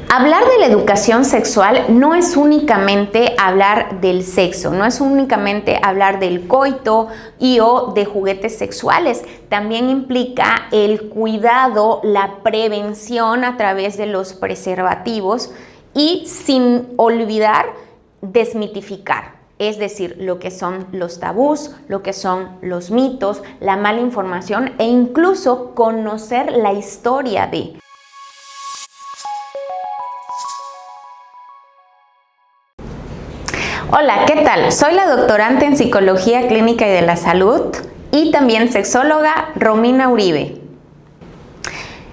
Hablar de la educación sexual no es únicamente hablar del sexo, no es únicamente hablar del coito y o de juguetes sexuales. También implica el cuidado, la prevención a través de los preservativos y sin olvidar desmitificar. Es decir, lo que son los tabús, lo que son los mitos, la mala información e incluso conocer la historia de. Hola, ¿qué tal? Soy la doctorante en Psicología Clínica y de la Salud y también sexóloga Romina Uribe.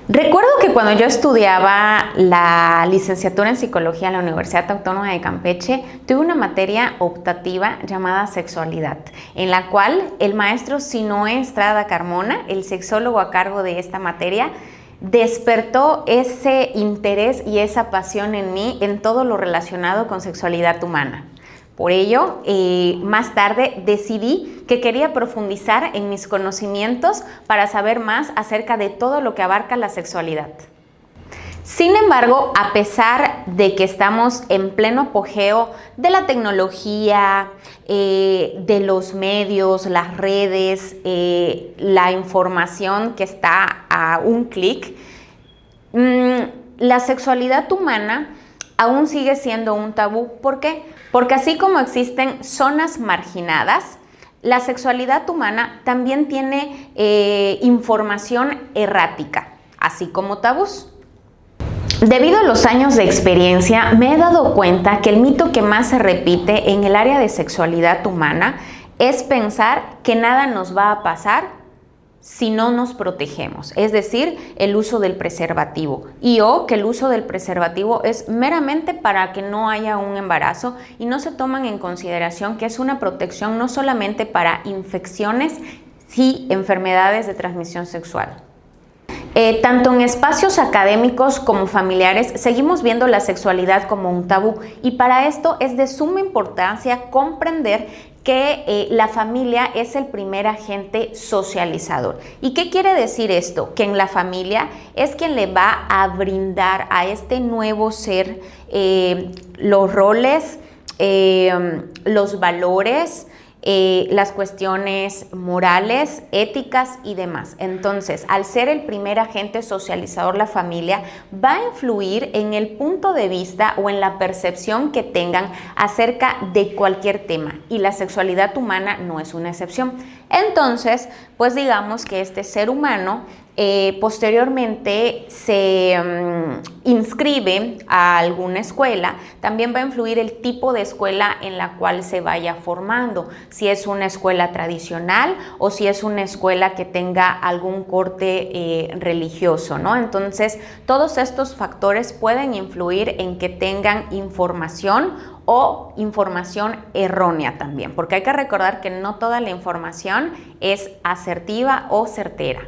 Recuerdo que cuando yo estudiaba la licenciatura en Psicología en la Universidad Autónoma de Campeche, tuve una materia optativa llamada Sexualidad, en la cual el maestro Sinoé Estrada Carmona, el sexólogo a cargo de esta materia, despertó ese interés y esa pasión en mí en todo lo relacionado con sexualidad humana. Por ello, más tarde decidí que quería profundizar en mis conocimientos para saber más acerca de todo lo que abarca la sexualidad. Sin embargo, a pesar de que estamos en pleno apogeo de la tecnología, de los medios, las redes, la información que está a un clic, la sexualidad humana aún sigue siendo un tabú. ¿Por qué? Porque así como existen zonas marginadas, la sexualidad humana también tiene información errática, así como tabús. Debido a los años de experiencia, me he dado cuenta que el mito que más se repite en el área de sexualidad humana es pensar que nada nos va a pasar si no nos protegemos, es decir, el uso del preservativo o que el uso del preservativo es meramente para que no haya un embarazo y no se toman en consideración que es una protección no solamente para infecciones, sí enfermedades de transmisión sexual. Tanto en espacios académicos como familiares seguimos viendo la sexualidad como un tabú y para esto es de suma importancia comprender que la familia es el primer agente socializador. ¿Y qué quiere decir esto? Que en la familia es quien le va a brindar a este nuevo ser los roles, los valores, las cuestiones morales, éticas y demás. Entonces, al ser el primer agente socializador, la familia va a influir en el punto de vista o en la percepción que tengan acerca de cualquier tema y la sexualidad humana no es una excepción. Entonces, pues digamos que este ser humano posteriormente se inscribe a alguna escuela, también va a influir el tipo de escuela en la cual se vaya formando, si es una escuela tradicional o si es una escuela que tenga algún corte religioso, ¿no? Entonces, todos estos factores pueden influir en que tengan información o información errónea también, porque hay que recordar que no toda la información es asertiva o certera.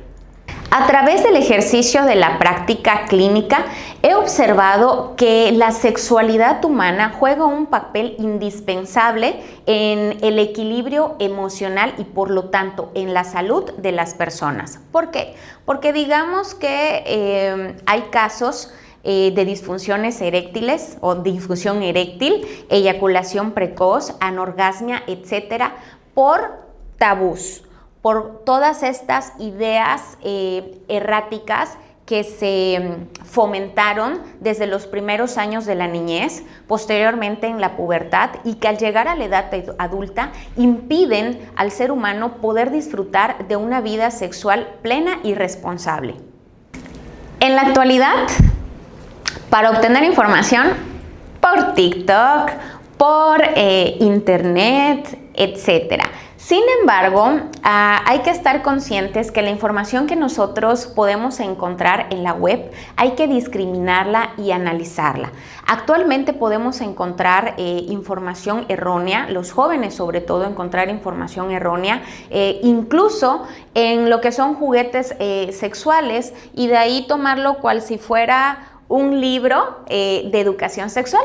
A través del ejercicio de la práctica clínica he observado que la sexualidad humana juega un papel indispensable en el equilibrio emocional y por lo tanto en la salud de las personas. ¿Por qué? Porque digamos que hay casos de disfunciones eréctiles o disfunción eréctil, eyaculación precoz, anorgasmia, etcétera, por tabús, por todas estas ideas erráticas que se fomentaron desde los primeros años de la niñez, posteriormente en la pubertad y que al llegar a la edad adulta impiden al ser humano poder disfrutar de una vida sexual plena y responsable. En la actualidad, para obtener información por TikTok, por internet, etc. Sin embargo, hay que estar conscientes que la información que nosotros podemos encontrar en la web hay que discriminarla y analizarla. Actualmente podemos encontrar información errónea, los jóvenes sobre todo encontrar información errónea, incluso en lo que son juguetes sexuales y de ahí tomarlo cual si fuera un libro de educación sexual.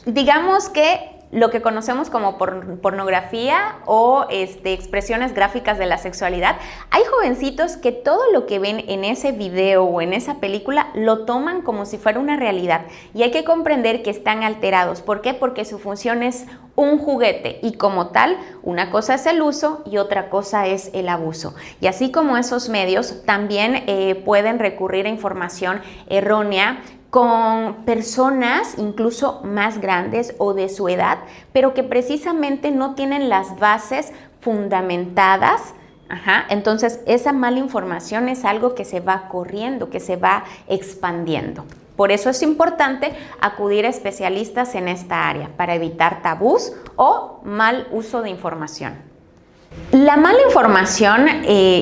Digamos que lo que conocemos como pornografía o expresiones gráficas de la sexualidad. Hay jovencitos que todo lo que ven en ese video o en esa película lo toman como si fuera una realidad y hay que comprender que están alterados. ¿Por qué? Porque su función es un juguete y como tal, una cosa es el uso y otra cosa es el abuso. Y así como esos medios también pueden recurrir a información errónea con personas incluso más grandes o de su edad, pero que precisamente no tienen las bases fundamentadas. Entonces, esa mala información es algo que se va corriendo, que se va expandiendo. Por eso es importante acudir a especialistas en esta área para evitar tabús o mal uso de información. La mala información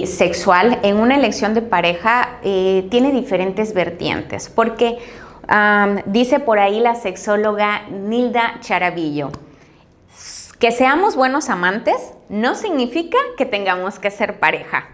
sexual en una elección de pareja tiene diferentes vertientes, porque dice por ahí la sexóloga Nilda Charavillo, que seamos buenos amantes no significa que tengamos que ser pareja.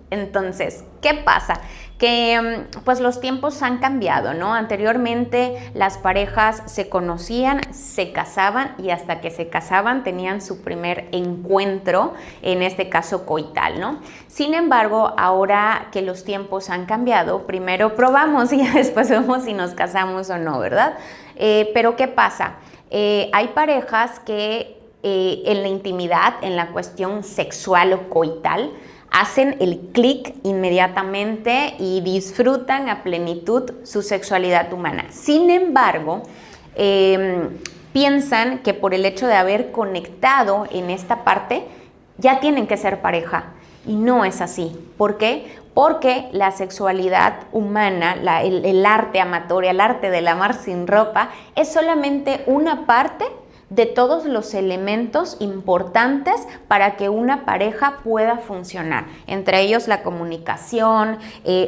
Entonces, ¿qué pasa? Que pues los tiempos han cambiado, ¿no? Anteriormente las parejas se conocían, se casaban y hasta que se casaban tenían su primer encuentro, en este caso coital, ¿no? Sin embargo, ahora que los tiempos han cambiado, primero probamos y ya después vemos si nos casamos o no, ¿verdad? Pero ¿qué pasa? Hay parejas que en la intimidad, en la cuestión sexual o coital, hacen el clic inmediatamente y disfrutan a plenitud su sexualidad humana. Sin embargo, piensan que por el hecho de haber conectado en esta parte, ya tienen que ser pareja. Y no es así. ¿Por qué? Porque la sexualidad humana, el arte amatorio, el arte del amar sin ropa, es solamente una parte de todos los elementos importantes para que una pareja pueda funcionar. Entre ellos la comunicación,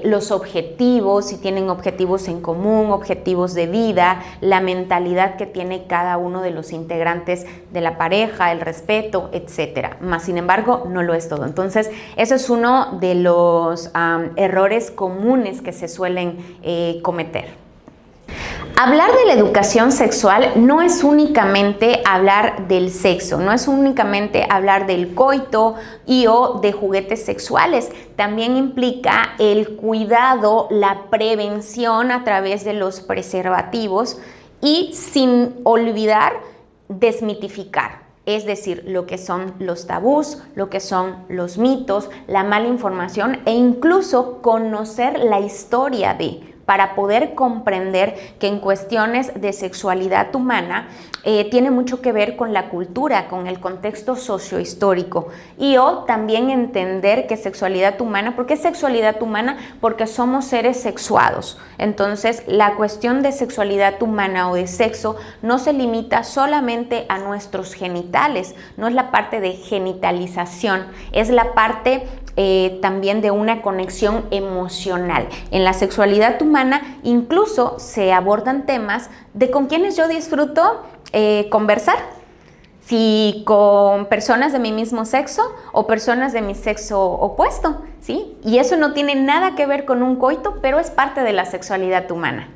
los objetivos, si tienen objetivos en común, objetivos de vida, la mentalidad que tiene cada uno de los integrantes de la pareja, el respeto, etc. Más sin embargo, no lo es todo. Entonces, eso es uno de los errores comunes que se suelen cometer. Hablar de la educación sexual no es únicamente hablar del sexo, no es únicamente hablar del coito y o de juguetes sexuales. También implica el cuidado, la prevención a través de los preservativos y sin olvidar desmitificar. Es decir, lo que son los tabús, lo que son los mitos, la mala información e incluso conocer la historia para poder comprender que en cuestiones de sexualidad humana tiene mucho que ver con la cultura, con el contexto sociohistórico y o también entender que sexualidad humana, ¿por qué sexualidad humana? Porque somos seres sexuados. Entonces, la cuestión de sexualidad humana o de sexo no se limita solamente a nuestros genitales, no es la parte de genitalización, es la parte también de una conexión emocional. En la sexualidad humana incluso se abordan temas de con quienes yo disfruto conversar, si con personas de mi mismo sexo o personas de mi sexo opuesto, ¿sí? Y eso no tiene nada que ver con un coito, pero es parte de la sexualidad humana.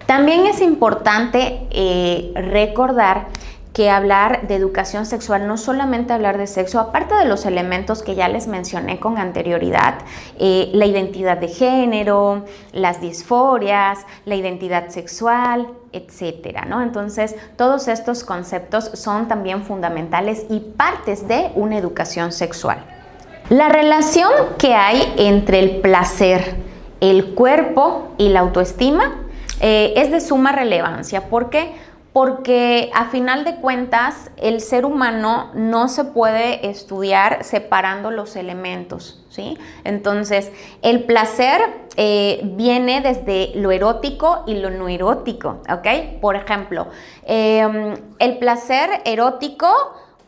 También es importante recordar que hablar de educación sexual no solamente hablar de sexo, aparte de los elementos que ya les mencioné con anterioridad, la identidad de género, las disforias, la identidad sexual, etcétera, ¿no? Entonces, todos estos conceptos son también fundamentales y partes de una educación sexual. La relación que hay entre el placer, el cuerpo y la autoestima es de suma relevancia. ¿Por qué? Porque a final de cuentas el ser humano no se puede estudiar separando los elementos, ¿sí? Entonces, el placer viene desde lo erótico y lo no erótico, ¿ok? Por ejemplo, el placer erótico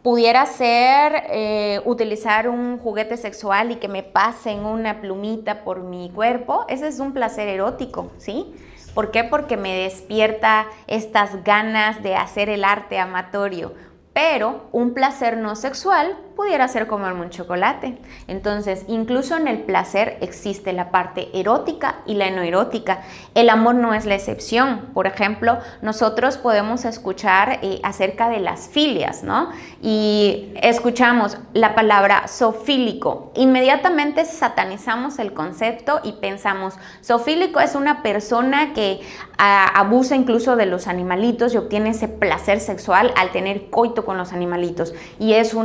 pudiera ser utilizar un juguete sexual y que me pasen una plumita por mi cuerpo. Ese es un placer erótico, ¿sí? ¿Por qué? Porque me despierta estas ganas de hacer el arte amatorio. Pero un placer no sexual pudiera ser comerme un chocolate. Entonces, incluso en el placer existe la parte erótica y la no erótica. El amor no es la excepción. Por ejemplo, nosotros podemos escuchar acerca de las filias, ¿no? Y escuchamos la palabra zoofílico. Inmediatamente satanizamos el concepto y pensamos, zoofílico es una persona que abusa incluso de los animalitos y obtiene ese placer sexual al tener coito con los animalitos. Y eso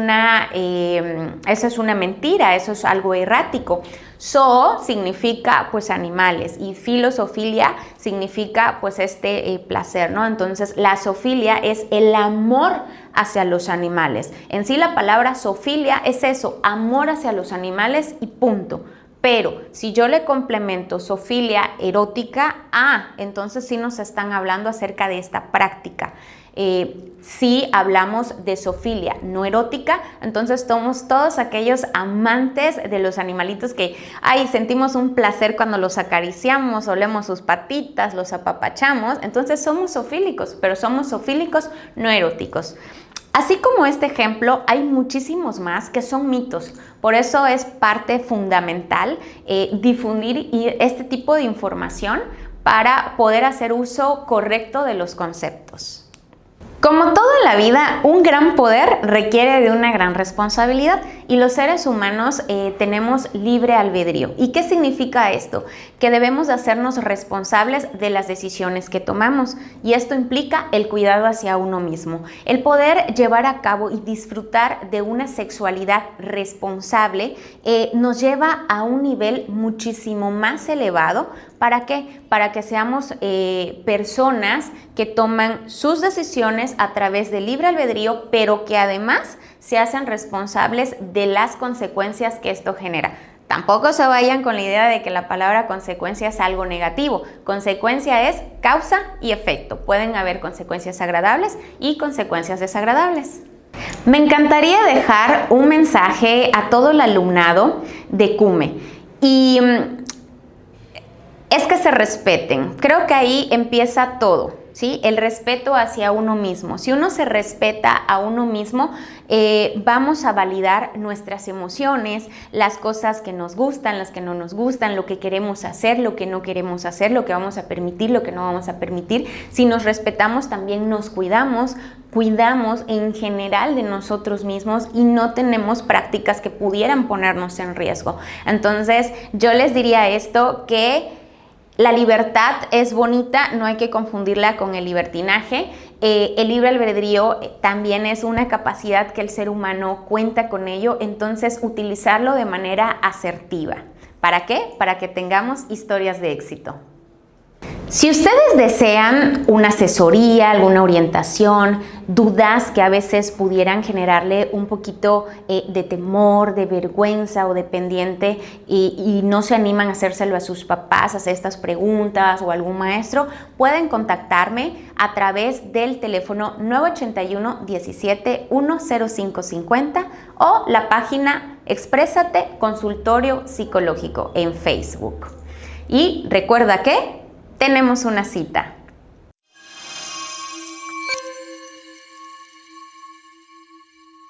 es una mentira, eso es algo errático. Zo significa pues animales y filosofilia significa pues placer, ¿no? Entonces la zoofilia es el amor hacia los animales. En sí la palabra zoofilia es eso, amor hacia los animales y punto. Pero si yo le complemento zoofilia erótica, entonces sí nos están hablando acerca de esta práctica. Si hablamos de zoofilia no erótica, entonces somos todos aquellos amantes de los animalitos que sentimos un placer cuando los acariciamos, olemos sus patitas, los apapachamos. Entonces somos zoofílicos, pero somos zoofílicos no eróticos. Así como este ejemplo, hay muchísimos más que son mitos. Por eso es parte fundamental difundir este tipo de información para poder hacer uso correcto de los conceptos. Como todo en la vida, un gran poder requiere de una gran responsabilidad y los seres humanos tenemos libre albedrío. ¿Y qué significa esto? Que debemos de hacernos responsables de las decisiones que tomamos y esto implica el cuidado hacia uno mismo. El poder llevar a cabo y disfrutar de una sexualidad responsable nos lleva a un nivel muchísimo más elevado. ¿Para qué? Para que seamos personas que toman sus decisiones a través del libre albedrío, pero que además se hacen responsables de las consecuencias que esto genera. Tampoco se vayan con la idea de que la palabra consecuencia es algo negativo. Consecuencia es causa y efecto. Pueden haber consecuencias agradables y consecuencias desagradables. Me encantaría dejar un mensaje a todo el alumnado de CUME y es que se respeten. Creo que ahí empieza todo, ¿sí? El respeto hacia uno mismo. Si uno se respeta a uno mismo, vamos a validar nuestras emociones, las cosas que nos gustan, las que no nos gustan, lo que queremos hacer, lo que no queremos hacer, lo que vamos a permitir, lo que no vamos a permitir. Si nos respetamos, también nos cuidamos en general de nosotros mismos y no tenemos prácticas que pudieran ponernos en riesgo. Entonces, yo les diría esto, que la libertad es bonita, no hay que confundirla con el libertinaje. El libre albedrío también es una capacidad que el ser humano cuenta con ello, entonces utilizarlo de manera asertiva. ¿Para qué? Para que tengamos historias de éxito. Si ustedes desean una asesoría, alguna orientación, dudas que a veces pudieran generarle un poquito de temor, de vergüenza o de pendiente y no se animan a hacérselo a sus papás, a hacer estas preguntas o a algún maestro, pueden contactarme a través del teléfono 981 17 10550 o la página Exprésate Consultorio Psicológico en Facebook. Y recuerda que tenemos una cita.